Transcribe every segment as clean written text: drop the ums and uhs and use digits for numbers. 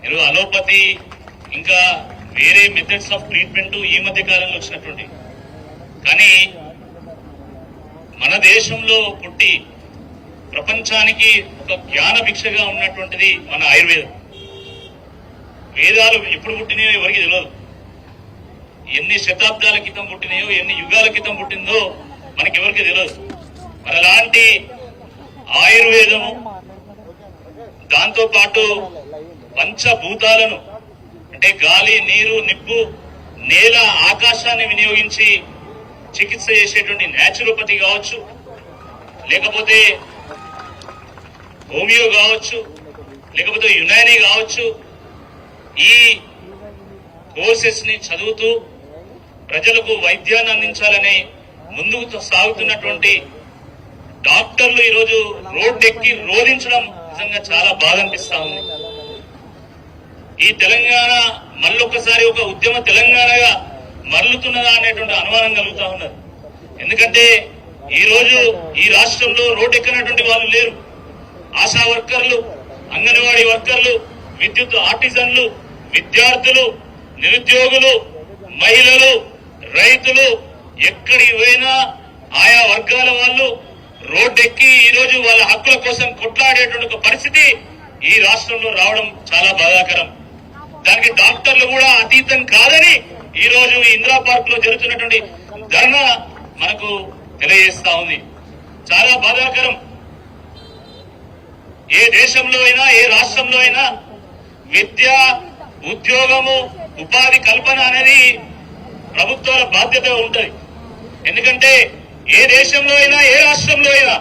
ఈరోజు అలోపతి ఇంకా వేరే మెథడ్స్ ఆఫ్ ట్రీట్మెంట్ ఈ మధ్య కాలంలో వచ్చినటువంటి, కానీ మన దేశంలో పుట్టి ప్రపంచానికి ఒక జ్ఞాన భిక్షగా ఉన్నటువంటిది మన ఆయుర్వేదం. వేదాలు ఎప్పుడు పుట్టినాయో ఎవరికి తెలియదు, ఎన్ని శతాబ్దాల క్రితం పుట్టినాయో ఎన్ని యుగాల క్రితం పుట్టిందో మనకి ఎవరికి తెలియదు. మరి అలాంటి ఆయుర్వేదము దాంతో పాటు పంచభూతాలను అంటే గాలి, నీరు, నిప్పు, నేల, ఆకాశాన్ని వినియోగించి చికిత్స చేసేటువంటి న్యాచురోపతి కావచ్చు, లేకపోతే హోమియో కావచ్చు, లేకపోతే యునానీ కావచ్చు, ఈ కోర్సెస్ ని చదువుతూ ప్రజలకు వైద్యాన్ని అందించాలని ముందుకు సాగుతున్నటువంటి డాక్టర్లు ఈరోజు రోడ్డెక్కి రోధించడం నిజంగా చాలా బాధ అనిపిస్తా ఉంది. ఈ తెలంగాణ మళ్ళొక్కసారి ఒక ఉద్యమ తెలంగాణగా మరలుతున్నదా అనేటువంటి అనుమానం కలుగుతా ఉన్నది. ఎందుకంటే ఈ రోజు ఈ రాష్ట్రంలో రోడ్డెక్కినటువంటి వాళ్ళు లేరు. ఆశా వర్కర్లు, అంగన్వాడీ వర్కర్లు, విద్యుత్ ఆర్టిజన్లు, విద్యార్థులు, నిరుద్యోగులు, మహిళలు, రైతులు ఎక్కడికి పోయినా ఆయా వర్గాల వాళ్ళు రోడ్డెక్కి ఈరోజు వాళ్ళ హక్కుల కోసం కొట్లాడేటువంటి ఒక పరిస్థితి ఈ రాష్ట్రంలో రావడం చాలా బాధాకరం. దానికి డాక్టర్లు కూడా అతీతం కాదని ఈ రోజు ఇందిరా పార్క్ లో జరుగుతున్నటువంటి ధర్నా మనకు తెలియజేస్తా ఉంది. చాలా బాధాకరం. ఏ దేశంలో అయినా ఏ రాష్ట్రంలో అయినా విద్య, ఉద్యోగము, ఉపాధి కల్పన అనేది ప్రభుత్వాల బాధ్యత ఉంటది. ఎందుకంటే ఏ దేశంలో అయినా ఏ రాష్ట్రంలో అయినా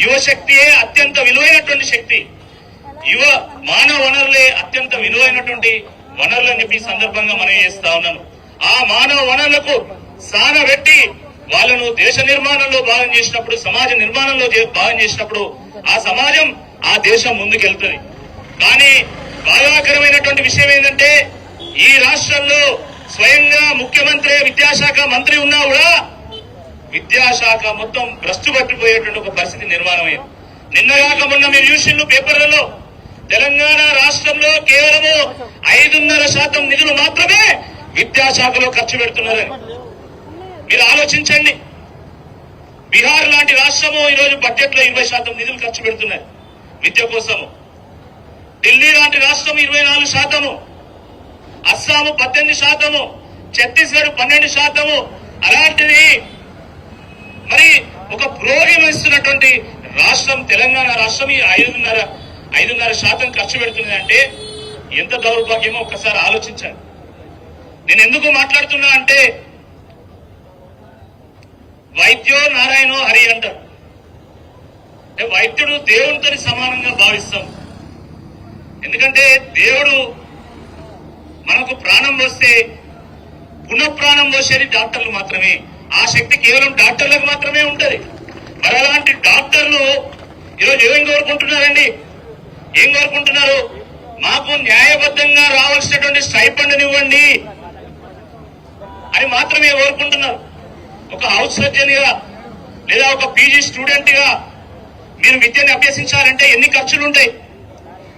యువశక్తియే అత్యంత విలువైనటువంటి శక్తి. యువ మానవ వనరులే అత్యంత విలువైనటువంటి వనరులని చెప్పి సందర్భంగా మనం చేస్తా ఉన్నాను. ఆ మానవ వనరులకు సానబెట్టి వాళ్ళను దేశ నిర్మాణంలో భాగం చేసినప్పుడు, సమాజ నిర్మాణంలో భాగం చేసినప్పుడు ఆ సమాజం, ఆ దేశం ముందుకెళ్తుంది. కానీ బాధాకరమైనటువంటి విషయం ఏంటంటే ఈ రాష్ట్రంలో స్వయంగా ముఖ్యమంత్రి, విద్యాశాఖ మంత్రి ఉన్నా కూడా విద్యాశాఖ మొత్తం భ్రష్టు పట్టిపోయేటువంటి ఒక పరిస్థితి నిర్మాణమైంది. నిన్నగాక మొన్న మీరు చూసిండ్రు పేపర్లలో తెలంగాణ రాష్ట్రంలో కేవలము 5.5% నిధులు మాత్రమే విద్యాశాఖలో ఖర్చు పెడుతున్నారని. మీరు ఆలోచించండి. బీహార్ లాంటి రాష్ట్రము ఈరోజు బడ్జెట్ లో 20% నిధులు ఖర్చు పెడుతున్నారు విద్య కోసము. ఢిల్లీ లాంటి రాష్ట్రం 24%, అస్సాము 18%, ఛత్తీస్గఢ్ 12%. అలాంటిది మరి ఒక పురోగమిస్తున్నటువంటి రాష్ట్రం తెలంగాణ రాష్ట్రం ఈ 5.5% ఖర్చు పెడుతుందంటే ఎంత దౌర్భాగ్యమో ఒక్కసారి ఆలోచించాలి. నేను ఎందుకు మాట్లాడుతున్నా అంటే వైద్యో నారాయణో హరి అంటారు. అంటే వైద్యుడు దేవునితో సమానంగా భావిస్తాం. ఎందుకంటే దేవుడు మనకు ప్రాణం పోస్తే పునఃప్రాణం పోసేది డాక్టర్లు మాత్రమే. ఆ శక్తి కేవలం డాక్టర్లకు మాత్రమే ఉంటది. మరి అలాంటి డాక్టర్లు ఈరోజు ఏం కోరుకుంటున్నారండి? ఏం కోరుకుంటున్నారు? మాకు న్యాయబద్ధంగా రావాల్సినటువంటి స్టైఫండ్ ఇవ్వండి అని మాత్రమే కోరుకుంటున్నారు. ఒక హౌస్ సర్జన్ గా లేదా ఒక పీజీ స్టూడెంట్ గా మీరు విద్యను అభ్యసించాలంటే ఎన్ని ఖర్చులు ఉంటాయి?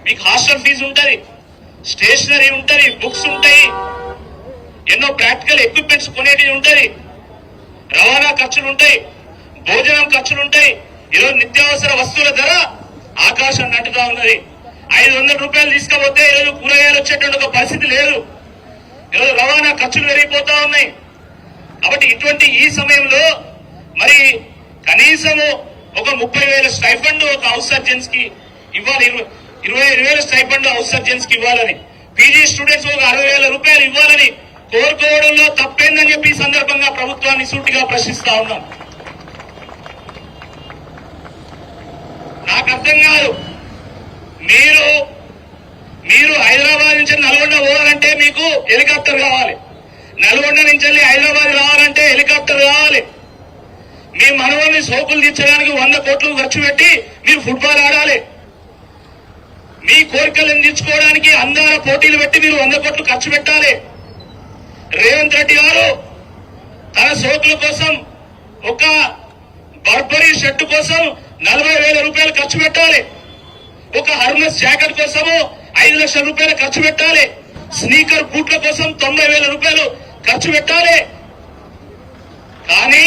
మీకు హాస్టల్ ఫీజు ఉంటుంది, స్టేషనరీ ఉంటుంది, బుక్స్ ఉంటాయి, ఎన్నో ప్రాక్టికల్ ఎక్విప్మెంట్స్ కొనేటివి ఉంటుంది, రవాణా ఖర్చులు ఉంటాయి, భోజనం ఖర్చులు ఉంటాయి. ఈరోజు నిత్యావసర వస్తువుల ధర ఆకాశం నటుగా ఉన్నది. 500 రూపాయలు తీసుకపోతే ఈరోజు కూరగాయలు వచ్చేటువంటి ఒక పరిస్థితి లేదు. ఈరోజు రవాణా ఖర్చులు పెరిగిపోతా ఉన్నాయి. కాబట్టి ఇటువంటి ఈ సమయంలో మరి కనీసము ఒక 30,000 స్టైఫండ్ ఒక హౌస్ సర్జన్స్ కి ఇవ్వాలి, 25,000 స్టైఫండ్ హౌస్ సర్జన్స్ కి ఇవ్వాలని, పీజీ స్టూడెంట్స్ ఒక 60,000 రూపాయలు ఇవ్వాలని కోరుకోవడంలో తప్పేందని చెప్పి ఈ సందర్భంగా ప్రభుత్వాన్ని సూటిగా ప్రశ్నిస్తా ఉన్నాం. నాకు అర్థం కాదు, మీరు హైదరాబాద్ నుంచి నల్గొండ పోవాలంటే మీకు హెలికాప్టర్ కావాలి, నల్గొండ నుంచి వెళ్ళి హైదరాబాద్ రావాలంటే హెలికాప్టర్ కావాలి. మీ మనవల్ని సోకులు తీర్చడానికి 100 కోట్లు ఖర్చు పెట్టి మీరు ఫుట్బాల్ ఆడాలి. మీ కోరికలను తీర్చుకోవడానికి అందాల పోటీలు పెట్టి మీరు 100 కోట్లు ఖర్చు పెట్టాలి. రేవంత్ రెడ్డి గారు తన సోకుల కోసం ఒక బర్బరీ షర్టు కోసం 40,000 రూపాయలు ఖర్చు పెట్టాలి. ఒక హర్మస్ జాకెట్ కోసము 5 లక్షల రూపాయలు ఖర్చు పెట్టాలి. స్నీకర్ బూట్ల కోసం 90,000 రూపాయలు ఖర్చు పెట్టాలి. కానీ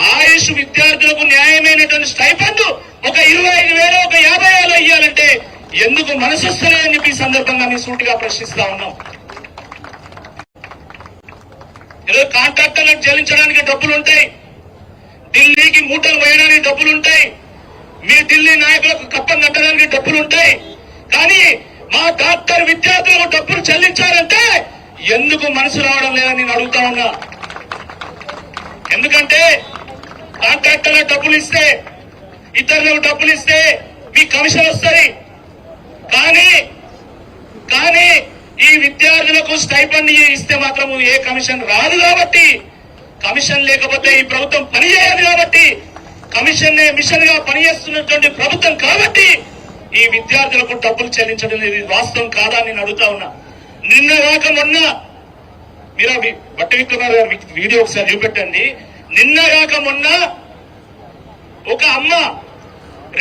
ఆయుష్ విద్యార్థులకు న్యాయమైనటువంటి స్టైపెండ్ ఒక 25,000 ఒక 50,000 ఇయ్యాలంటే ఎందుకు మనసొస్తలే అని చెప్పి ఈ సందర్భంగా మేము సూటిగా ప్రశ్నిస్తా ఉన్నాం. ఏదో కాంట్రాక్టర్లకు చెల్లించడానికి డబ్బులుంటాయి, ఢిల్లీకి మూటలు వేయడానికి డబ్బులుంటాయి, మీ ఢిల్లీ నాయకులకు కప్పం కట్టడానికి డబ్బులుంటాయి. కానీ మా డాక్టర్ విద్యార్థులకు డబ్బులు చెల్లించాలంటే ఎందుకు మనసు రావడం లేదని నేను అడుగుతా ఉన్నా. ఎందుకంటే కాంట్రాక్టర్లకు డబ్బులు ఇస్తే, ఇతరులకు డబ్బులు ఇస్తే మీ కమిషన్ వస్తుంది. కానీ ఈ విద్యార్థులకు స్టైపెండ్ ఇస్తే మాత్రం ఏ కమిషన్ రాదు. కాబట్టి కమిషన్ లేకపోతే ఈ ప్రభుత్వం పనిచేయదు. కాబట్టి కమిషన్ మిషన్ గా పనిచేస్తున్నటువంటి ప్రభుత్వం కాబట్టి ఈ విద్యార్థులకు డబ్బులు చెల్లించడం అనేది వాస్తవం కాదా అని నేను అడుగుతా ఉన్నా. నిన్న కాక మొన్న మీరు బట్టి విక్రమార్ గారి వీడియో ఒకసారి చూపెట్టండి. నిన్న కాక మొన్న ఒక అమ్మ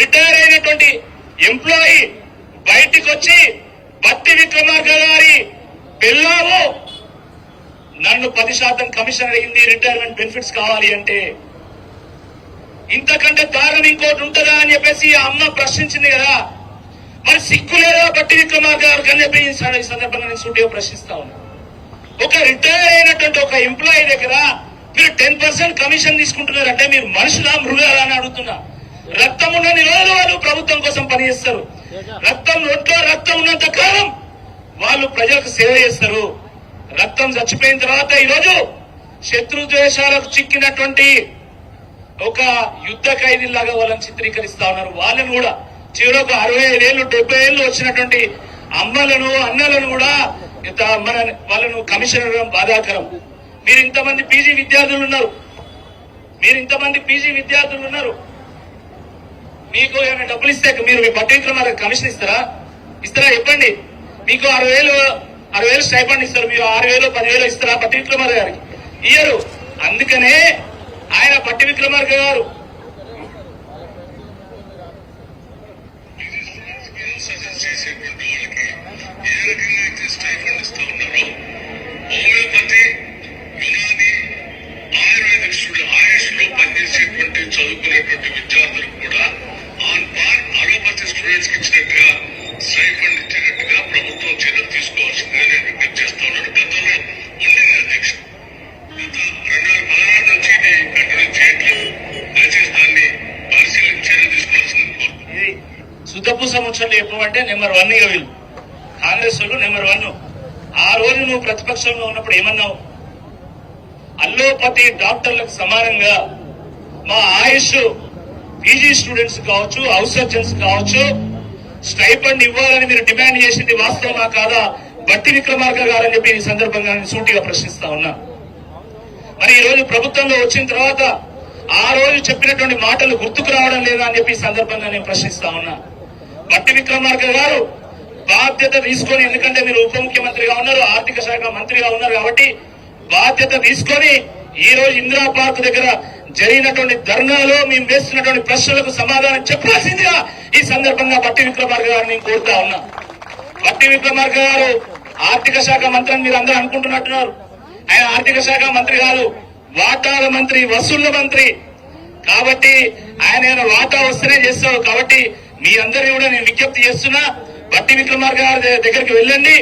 రిటైర్ అయినటువంటి ఎంప్లాయీ బయటికి వచ్చి బట్టి విక్రమార్క గారి పిల్లాము నన్ను 10% కమిషన్ అడిగింది, రిటైర్మెంట్ బెనిఫిట్స్ కావాలి అంటే ఇంతకంటే దారుణం ఇంకోటి ఉంటుందా అని చెప్పేసి ఆ అమ్మ ప్రశ్నించింది కదా. మరి సిగ్గు లేదా బట్టి విక్రమార్క గారికి అని చెప్పి ఈ సందర్భంగా నేను సూటిగా ప్రశ్నిస్తా ఉన్నా. ఒక రిటైర్ అయినటువంటి ఒక ఎంప్లాయీ దగ్గర మీరు 10% కమిషన్ తీసుకుంటున్నారంటే మీరు మనుషులా మృగాలా అని అడుగుతున్నా. రక్తం ఉన్నన్ని రోజులు వాళ్ళు ప్రభుత్వం కోసం పనిచేస్తారు. ఒంట్లో రక్తం ఉన్నంత కాలం వాళ్ళు ప్రజలకు సేవ చేస్తారు. రక్తం చచ్చిపోయిన తర్వాత ఈరోజు శత్రు ద్వేషాలకు చిక్కినటువంటి ఒక యుద్ధ ఖైదీలాగా వాళ్ళని చిత్రీకరిస్తా ఉన్నారు. వాళ్ళని కూడా చివరకు 65 ఏళ్ళు 70 ఏళ్ళు వచ్చినటువంటి అమ్మలను అన్నలను కూడా వాళ్ళను కమిషన్ ఇవ్వడం బాధాకరం. మీరు ఇంతమంది పీజీ విద్యార్థులు ఉన్నారు. మీకు ఏమైనా డబ్బులు ఇస్తే మీరు మీ బట్టి విక్రమార్క కమిషన్ ఇస్తారా చెప్పండి. మీకు 60,000 స్టైపెండ్ ఇస్తారు. మీరు 6,000 10,000 ఇస్తారా బట్టి విక్రమార్క గారికి? ఇయ్యరు. అందుకనే ఆయన బట్టి విక్రమార్క గారు హోమియోపతి, యునాని, ఆయుర్వేదిక్ ఆయుష్ లో పనిచేసేటువంటి చదువుకునేటువంటి విద్యార్థులకు కూడా ఆన్ పార్ అలోపతి స్టూడెంట్స్ కి ఇచ్చినట్టుగా స్టైపెండ్ ఇచ్చేటట్టుగా ప్రభుత్వం చర్యలు తీసుకోవాల్సిందిగా నేను విజ్ఞప్తి చేస్తా ఉన్నాను. గతంలో ఉండింది అధ్యక్ష, గత 2016 నుంచి ఇది కంటిన్యూ చేయట్లేదు. దయచేసి దాన్ని పరిశీలన చర్య తీసుకోవాల్సింది కోరుతున్నాను. సుతపు సంవత్సరాలు చెప్పమంటే నెంబర్ 1 ఇక వీళ్ళు కాంగ్రెస్ వాళ్ళు నెంబర్ 1. ఆ రోజు నువ్వు ప్రతిపక్షంలో ఉన్నప్పుడు ఏమన్నావు? అల్లోపతి డాక్టర్లకు సమానంగా మా ఆయుష్ పీజీ స్టూడెంట్స్ కావచ్చు, హౌస్ సర్జన్స్ కావచ్చు స్టైపెండ్ ఇవ్వాలని మీరు డిమాండ్ చేసింది వాస్తవమా కాదా బట్టి విక్రమార్క గారని చెప్పి ఈ సందర్భంగా సూటిగా ప్రశ్నిస్తా ఉన్నా. మరి ఈ రోజు ప్రభుత్వంలో వచ్చిన తర్వాత ఆ రోజు చెప్పినటువంటి మాటలు గుర్తుకు రావడం లేదా అని చెప్పి ఈ సందర్భంగా నేను ప్రశ్నిస్తా ఉన్నా. బట్టి విక్రమార్క గారు బాధ్యత తీసుకొని, ఎందుకంటే మీరు ఉప ముఖ్యమంత్రిగా ఉన్నారు, ఆర్థిక శాఖ మంత్రిగా ఉన్నారు కాబట్టి బాధ్యత తీసుకొని ఈ రోజు ఇందిరా పార్క్ దగ్గర జరిగినటువంటి ధర్నాలో మేము వేస్తున్నటువంటి ప్రశ్నలకు సమాధానం చెప్పాల్సిందిగా ఈ సందర్భంగా బట్టి విక్రమార్క గారిని నేను కోరుతా ఉన్నా. బట్టి విక్రమార్క గారు ఆర్థిక శాఖ మంత్రి అని మీరు అందరూ అనుకుంటున్నట్టున్నారు. ఆయన ఆర్థిక శాఖ మంత్రి కాదు, వాటాల మంత్రి, వసూళ్ల మంత్రి. కాబట్టి ఆయన వాటా వస్తేనే చేస్తారు. కాబట్టి మీ అందరినీ కూడా నేను విజ్ఞప్తి చేస్తున్నా, బట్టి విక్రమార్క గారి దగ్గరికి వెళ్ళండి.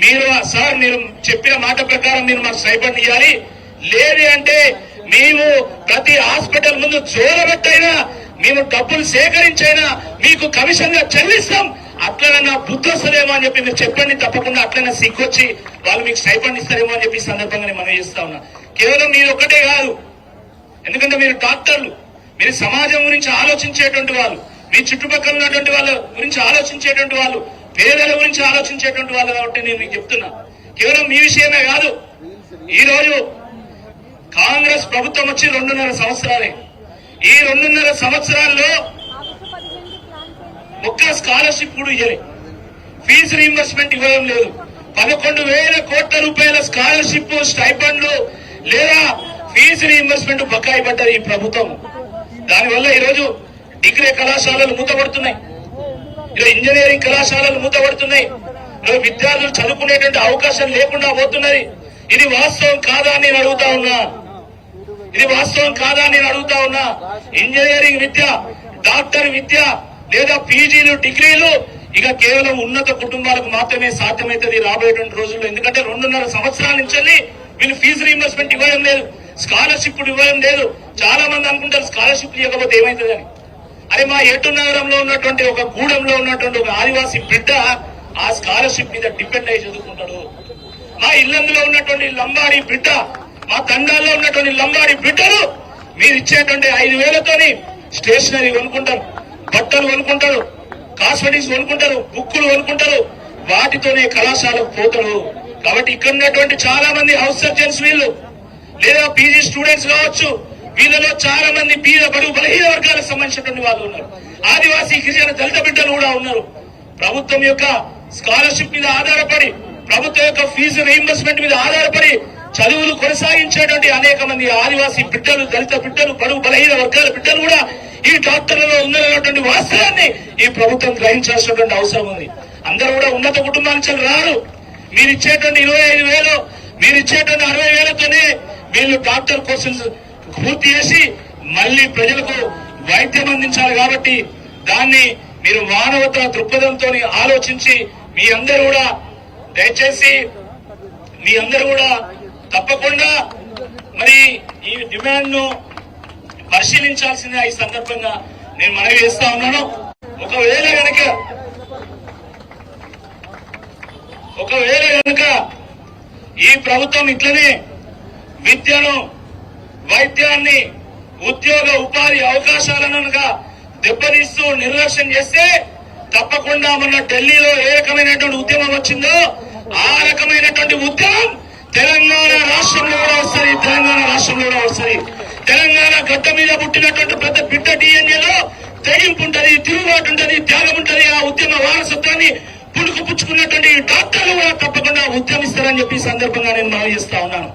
మీరు సార్ మీరు చెప్పిన మాట ప్రకారం మీరు మాకు స్టైపెండ్ ఇవ్వాలి, లేదు అంటే మేము ప్రతి హాస్పిటల్ ముందు జోరబెట్టైనా మేము డబ్బులు సేకరించైనా మీకు కమిషన్ గా చెల్లిస్తాం, అట్లనన్నా బుద్ధి వస్తుందేమో అని చెప్పి మీరు చెప్పండి. తప్పకుండా అట్లనే సిగ్గొచ్చి వాళ్ళు మీకు స్టైపెండ్ ఇస్తారేమో అని చెప్పి సందర్భంగా నేను మనవి చేస్తా ఉన్నా. కేవలం మీరు ఒక్కటే కాదు, ఎందుకంటే మీరు డాక్టర్లు, మీరు సమాజం గురించి ఆలోచించేటువంటి వాళ్ళు, మీ చుట్టుపక్కల ఉన్నటువంటి వాళ్ళ గురించి ఆలోచించేటువంటి వాళ్ళు, పేదల గురించి ఆలోచించేటువంటి వాళ్ళు. కాబట్టి నేను మీకు చెప్తున్నా, కేవలం మీ విషయమే కాదు. ఈ రోజు కాంగ్రెస్ ప్రభుత్వం వచ్చి 2.5 సంవత్సరాలే. ఈ 2.5 సంవత్సరాల్లో ఒక్క స్కాలర్షిప్ కూడా ఇవ్వలే, ఫీజు రీయింబర్స్మెంట్ ఇవ్వడం లేదు. 11,000 కోట్ల రూపాయల స్కాలర్షిప్, స్టైపెండ్లు లేదా ఫీజు రీయింబర్స్మెంట్ బకాయి పడ్డది ఈ ప్రభుత్వం. దానివల్ల ఈరోజు డిగ్రీ కళాశాలలు మూతపడుతున్నాయి. ఇలా ఇంజనీరింగ్ కళాశాలలు మూతపడుతున్నాయి. ఇలా విద్యార్థులు చదువుకునేటువంటి అవకాశం లేకుండా పోతున్నది. ఇది వాస్తవం కాదా అని నేను అడుగుతా ఉన్నా. ఇది వాస్తవం కాదా అని నేను అడుగుతా ఉన్నా. ఇంజనీరింగ్ విద్య, డాక్టర్ విద్య లేదా పీజీలు, డిగ్రీలు ఇక కేవలం ఉన్నత కుటుంబాలకు మాత్రమే సాధ్యమవుతుంది రాబోయేటువంటి రోజుల్లో. ఎందుకంటే 2.5 సంవత్సరాల నుంచి వీళ్ళు ఫీజు రీయింబర్స్మెంట్ ఇవ్వడం లేదు, స్కాలర్షిప్ ఇవ్వడం లేదు. చాలా మంది అనుకుంటారు స్కాలర్షిప్ ఇవ్వకపోతే ఏమైతుందని. అరే మా ఏటూరు నగరంలో ఉన్నటువంటి ఒక గూడెంలో ఉన్నటువంటి ఒక ఆదివాసీ బిడ్డ ఆ స్కాలర్షిప్ మీద డిపెండ్ అయ్యి చదువుకుంటాడు. మా ఇల్లందులో ఉన్నటువంటి లంబాడి బిడ్డ, మా తండాల్లో ఉన్నటువంటి లంబాడి బిడ్డలు మీరు ఇచ్చేటువంటి 5,000తోని స్టేషనరీ కొనుక్కుంటారు, బట్టలు కొనుక్కుంటారు, కాస్మెటిక్స్ కొనుక్కుంటారు, బుక్కులు కొనుక్కుంటారు. వాటితోనే కళాశాలకు పోతారు. కాబట్టి ఇక్కడ ఉన్నటువంటి చాలా మంది హౌస్ సర్జన్స్ వీళ్ళు లేదా పీజీ స్టూడెంట్స్ కావచ్చు. వీళ్ళలో చాలా మంది బీద బడుగు బలహీన వర్గాలకు సంబంధించినటువంటి వాళ్ళు ఉన్నారు. ఆదివాసీ గిరిజన దళిత బిడ్డలు కూడా ఉన్నారు. ప్రభుత్వం యొక్క స్కాలర్షిప్ మీద ఆధారపడి, ప్రభుత్వం యొక్క ఫీజు రీయింబర్స్మెంట్ మీద ఆధారపడి చదువులు కొనసాగించేటువంటి అనేక మంది ఆదివాసీ బిడ్డలు, దళిత బిడ్డలు, బడుగు బలహీన వర్గాల బిడ్డలు కూడా ఈ డాక్టర్లలో ఉన్నటువంటి వాస్తవాన్ని ఈ ప్రభుత్వం గ్రహించాల్సినటువంటి అవసరం ఉంది. అందరూ కూడా ఉన్నత కుటుంబాల నుంచి రారు. మీరు ఇచ్చేటువంటి 25,000, మీరు ఇచ్చేటువంటి 60,000తోనే వీళ్ళు డాక్టర్ కోర్సెస్ పూర్తి చేసి మళ్లీ ప్రజలకు వైద్యం అందించాలి. కాబట్టి దాన్ని మీరు మానవతా దృక్పథంతో ఆలోచించి మీ అందరూ కూడా దయచేసి మీ అందరూ కూడా తప్పకుండా మరి ఈ డిమాండ్ ను పరిశీలించాల్సిందిగా ఈ సందర్భంగా నేను మనవి చేస్తా ఉన్నాను. ఒకవేళ గనుక ఈ ప్రభుత్వం ఇట్లనే విద్యను, వైద్యాన్ని, ఉద్యోగ ఉపాధి అవకాశాలను దెబ్బతీస్తూ నిర్లక్ష్యం చేస్తే తప్పకుండా మొన్న ఢిల్లీలో ఏ రకమైనటువంటి ఉద్యమం వచ్చిందో ఆ రకమైనటువంటి ఉద్యమం తెలంగాణ రాష్ట్రంలో కూడా వస్తుంది. తెలంగాణ గడ్డ మీద పుట్టినటువంటి ప్రతి బిడ్డ డిఎన్ఏలో తెగింపు ఉంటది, తిరుగుబాటు ఉంటది, త్యాగం ఉంటది. ఆ ఉద్యమ వారసత్వాన్ని పుణుకు పుచ్చుకున్నటువంటి డాక్టర్లు కూడా తప్పకుండా ఉద్యమిస్తారని చెప్పి సందర్భంగా నేను మనవి చేస్తా ఉన్నాను.